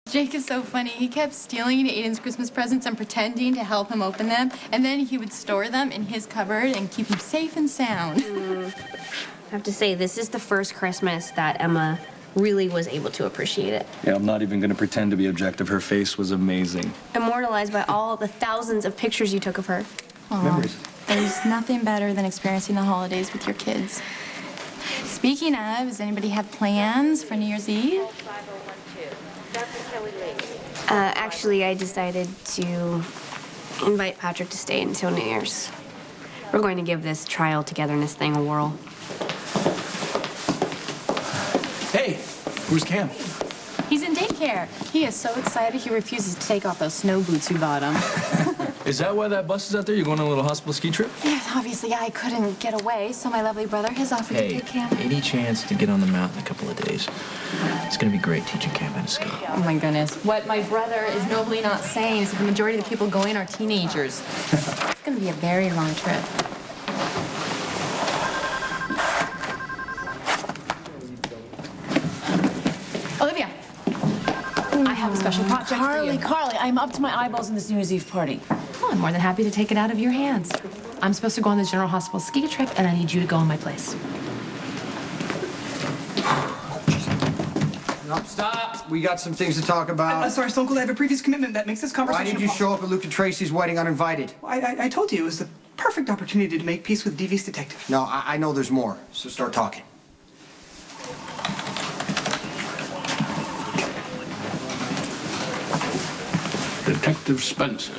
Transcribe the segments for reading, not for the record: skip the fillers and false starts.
Jake is so funny. He kept stealing Aiden's Christmas presents and pretending to help him open them, and then he would store them in his cupboard and keep them safe and sound. I have to say, this is the first Christmas that Emma really was able to appreciate it. Yeah, I'm not even going to pretend to be objective. Her face was amazing. Immortalized by all the thousands of pictures you took of her. Memories. There's nothing better than experiencing the holidays with your kids. Speaking of, does anybody have plans for New Year's Eve? Actually, I decided to invite Patrick to stay until New Year's. We're going to give this trial togetherness thing a whirl. Hey, where's Cam? He's in daycare. He is so excited he refuses to take off those snow boots we bought him. Is that why that bus is out there? You going on a little hospital ski trip? Yes, obviously I couldn't get away, so my lovely brother has offered to take Cam. Any chance to get on the mountain in a couple of days? It's gonna be great teaching Cam how to ski. Oh my goodness. What my brother is nobly not saying is that the majority of the people going are teenagers. It's gonna be a very long trip. Olivia, I have a special project for you. Carly, I'm up to my eyeballs in this New Year's Eve party. Well, I'm more than happy to take it out of your hands. I'm supposed to go on the General Hospital ski trip, and I need you to go in my place. No, stop. We got some things to talk about. Sorry, Stone Cold, I have a previous commitment that makes this conversation... Why did you show up at Luke and Tracy's wedding uninvited? I told you it was the perfect opportunity to make peace with Devious Detective. No, I know there's more, so start talking. Detective Spencer.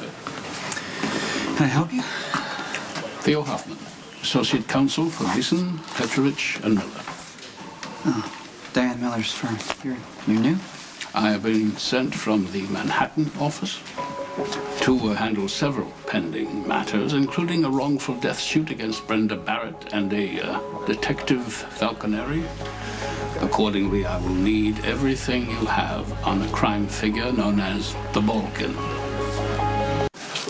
Can I help you? Theo Hoffman, Associate Counsel for Gleason, Petrovich, and Miller. Oh, Diane Miller's firm. You're new? I have been sent from the Manhattan office to handle several pending matters, including a wrongful death suit against Brenda Barrett and a Detective Falconeri. Accordingly, I will need everything you have on a crime figure known as the Balkan.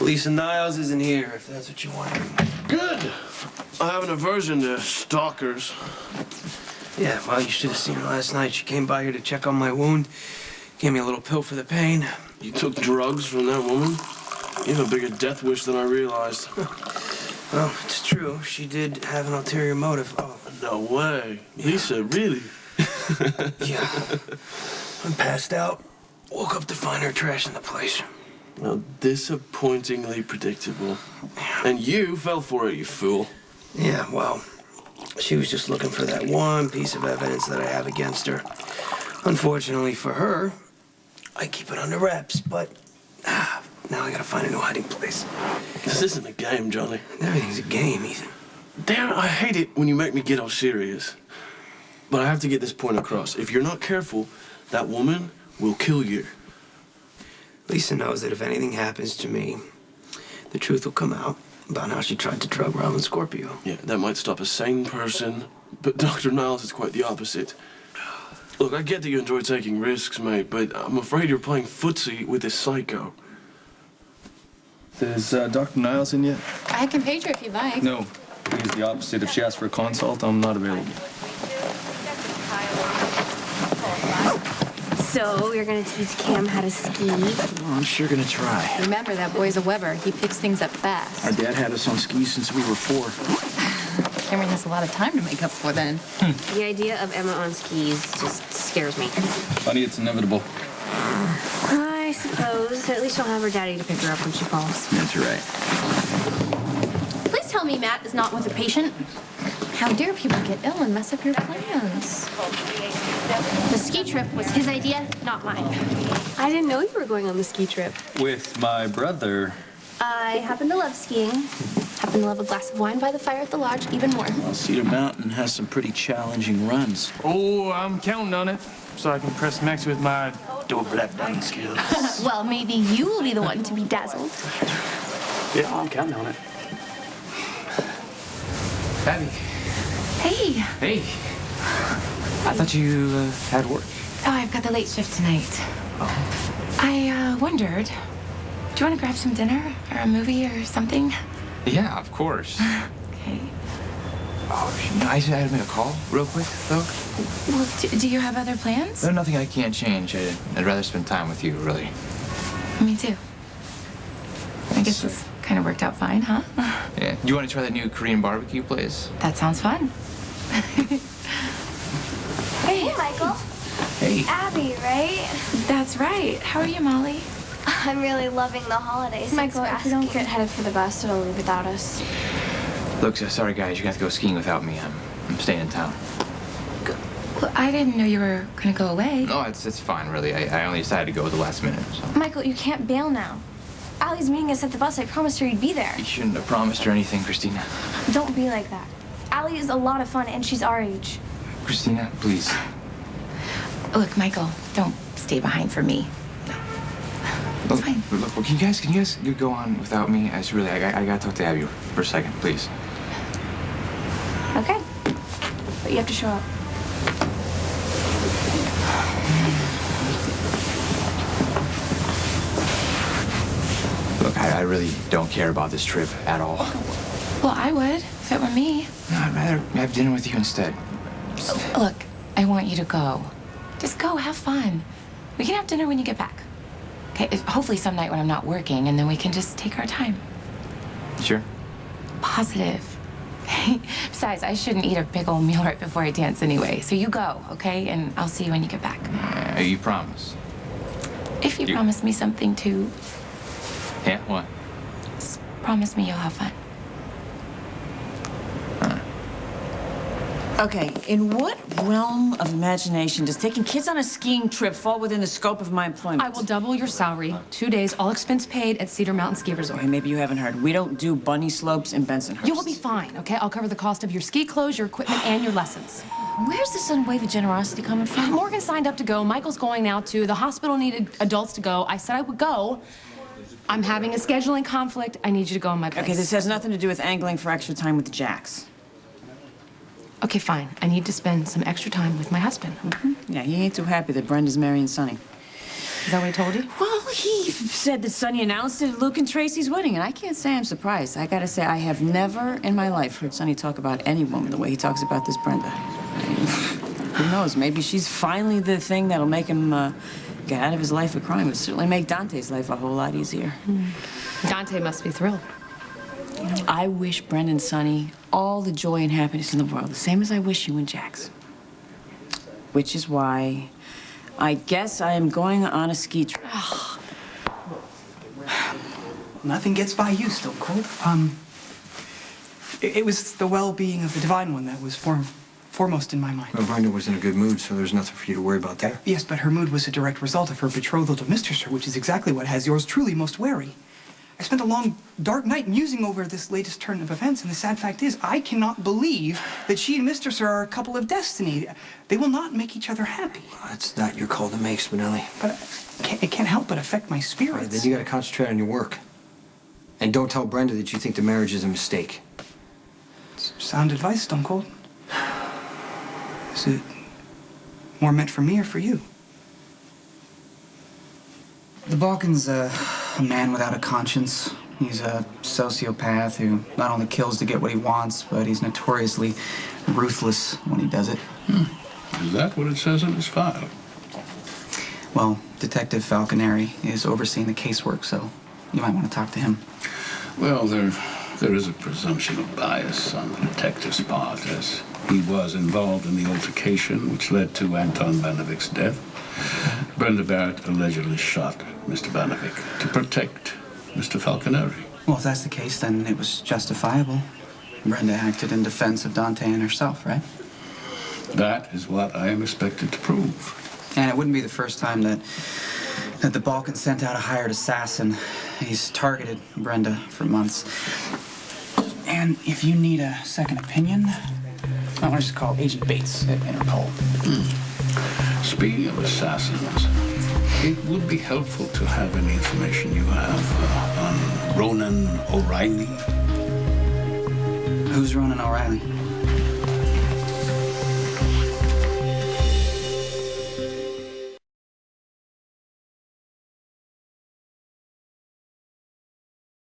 Lisa Niles isn't here, if that's what you want. Good. I have an aversion to stalkers. Yeah, well, you should have seen her last night. She came by here to check on my wound, gave me a little pill for the pain. You took drugs from that woman? You have a bigger death wish than I realized. Well, it's true. She did have an ulterior motive. Oh. No way. Yeah. Lisa, really? Yeah. I'm passed out. Woke up to find her trashing the place. Well, disappointingly predictable. And you fell for it, you fool. Yeah, well, she was just looking for that one piece of evidence that I have against her. Unfortunately for her, I keep it under wraps, but now I gotta find a new hiding place. This isn't a game, Johnny. Everything's a game, Ethan. Damn, I hate it when you make me get all serious. But I have to get this point across. If you're not careful, that woman will kill you. Lisa knows that if anything happens to me, the truth will come out about how she tried to drug Robin Scorpio. Yeah, that might stop a sane person, but Dr. Niles is quite the opposite. Look, I get that you enjoy taking risks, mate, but I'm afraid you're playing footsie with this psycho. Is Dr. Niles in yet? I can page her if you'd like. No, he's the opposite. If she asks for a consult, I'm not available. So, you're gonna teach Cam how to ski? Well, I'm sure gonna try. Remember, that boy's a Weber. He picks things up fast. Our dad had us on skis since we were 4. Cameron has a lot of time to make up for then. The idea of Emma on skis just scares me. Funny, it's inevitable. I suppose. At least she'll have her daddy to pick her up when she falls. That's right. Please tell me Matt is not with a patient. How dare people get ill and mess up your plans? The ski trip was his idea, not mine. I didn't know you were going on the ski trip. With my brother. I happen to love skiing. Happen to love a glass of wine by the fire at the lodge even more. Well, Cedar Mountain has some pretty challenging runs. Oh, I'm counting on it, so I can press max with my double black diamond skills. Well, maybe you will be the one to be dazzled. Yeah, I'm counting on it. Abby. Hey. Hey. I thought you had work. Oh, I've got the late shift tonight. Oh. I wondered, do you want to grab some dinner or a movie or something? Yeah, of course. Okay. Oh, should I just add me a call real quick, though? Well, do you have other plans? There's nothing I can't change. I'd rather spend time with you, really. Me too. I guess this kind of worked out fine, huh? Yeah. Do you want to try that new Korean barbecue place? That sounds fun. Hey, Michael. Hey. Abby, right? That's right. How are you, Molly? I'm really loving the holidays. Michael, if we don't get headed for the bus, it'll leave without us. Look, sorry, guys. You're going to have to go skiing without me. I'm staying in town. Well, I didn't know you were going to go away. No, it's fine, really. I only decided to go at the last minute, so. Michael, you can't bail now. Allie's meeting us at the bus. I promised her you'd be there. You shouldn't have promised her anything, Christina. Don't be like that. Allie is a lot of fun, and she's our age. Christina, please. Look, Michael, don't stay behind for me. Look, fine. Look, can you guys go on without me? I gotta talk to Abby for a second, please. Okay. But you have to show up. Look, I really don't care about this trip at all. Well, I would, if it were me. No, I'd rather have dinner with you instead. Look, I want you to go. Just go, have fun. We can have dinner when you get back. Okay, hopefully some night when I'm not working, and then we can just take our time. Sure? Positive. Besides, I shouldn't eat a big old meal right before I dance anyway. So you go, okay? And I'll see you when you get back. You promise? If you promise me something too, Yeah, what? just promise me you'll have fun. Okay, in what realm of imagination does taking kids on a skiing trip fall within the scope of my employment? I will double your salary. 2 days, all expense paid at Cedar Mountain Ski Resort. Okay, maybe you haven't heard. We don't do bunny slopes in Bensonhurst. You will be fine, okay? I'll cover the cost of your ski clothes, your equipment, and your lessons. Where's this unwavering generosity coming from? Morgan signed up to go. Michael's going now, too. The hospital needed adults to go. I said I would go. I'm having a scheduling conflict. I need you to go in my place. Okay, this has nothing to do with angling for extra time with the Jacks. Okay, fine. I need to spend some extra time with my husband. Yeah, he ain't too happy that Brenda's marrying Sonny. Is that what he told you? Well, he said that Sonny announced it at Luke and Tracy's wedding, and I can't say I'm surprised. I gotta say, I have never in my life heard Sonny talk about any woman the way he talks about this Brenda. I mean, who knows? Maybe she's finally the thing that'll make him get out of his life of crime. It'll certainly make Dante's life a whole lot easier. Dante must be thrilled. I wish Brenda and Sonny all the joy and happiness in the world, the same as I wish you and Jax. Which is why I guess I am going on a ski trip. Nothing gets by you, Stone Cold. It was the well-being of the Divine One that was foremost in my mind. Well, Brenda was in a good mood, so there's nothing for you to worry about there. Yes, but her mood was a direct result of her betrothal to Mr. Sir, which is exactly what has yours truly most wary. I spent a long, dark night musing over this latest turn of events, and the sad fact is, I cannot believe that she and Mr. Sir are a couple of destiny. They will not make each other happy. That's not your call to make, Spinelli. But it can't help but affect my spirits. All right, then you gotta concentrate on your work. And don't tell Brenda that you think the marriage is a mistake. It's sound advice, Stone Cold. Is it more meant for me or for you? The Balkan's a man without a conscience. He's a sociopath who not only kills to get what he wants, but he's notoriously ruthless when he does it. Is that what it says in his file? Well, Detective Falconeri is overseeing the casework, so you might want to talk to him. Well, there is a presumption of bias on the detective's part, as he was involved in the altercation which led to Anton Banovik's death. Brenda Barrett allegedly shot Mr. Banovic to protect Mr. Falconeri. Well, if that's the case, then it was justifiable. Brenda acted in defense of Dante and herself, right? That is what I am expected to prove. And it wouldn't be the first time that the Balkan sent out a hired assassin. He's targeted Brenda for months. And if you need a second opinion, I want to call Agent Bates at Interpol. Speaking of assassins, it would be helpful to have any information you have on Ronan O'Reilly. Who's Ronan O'Reilly?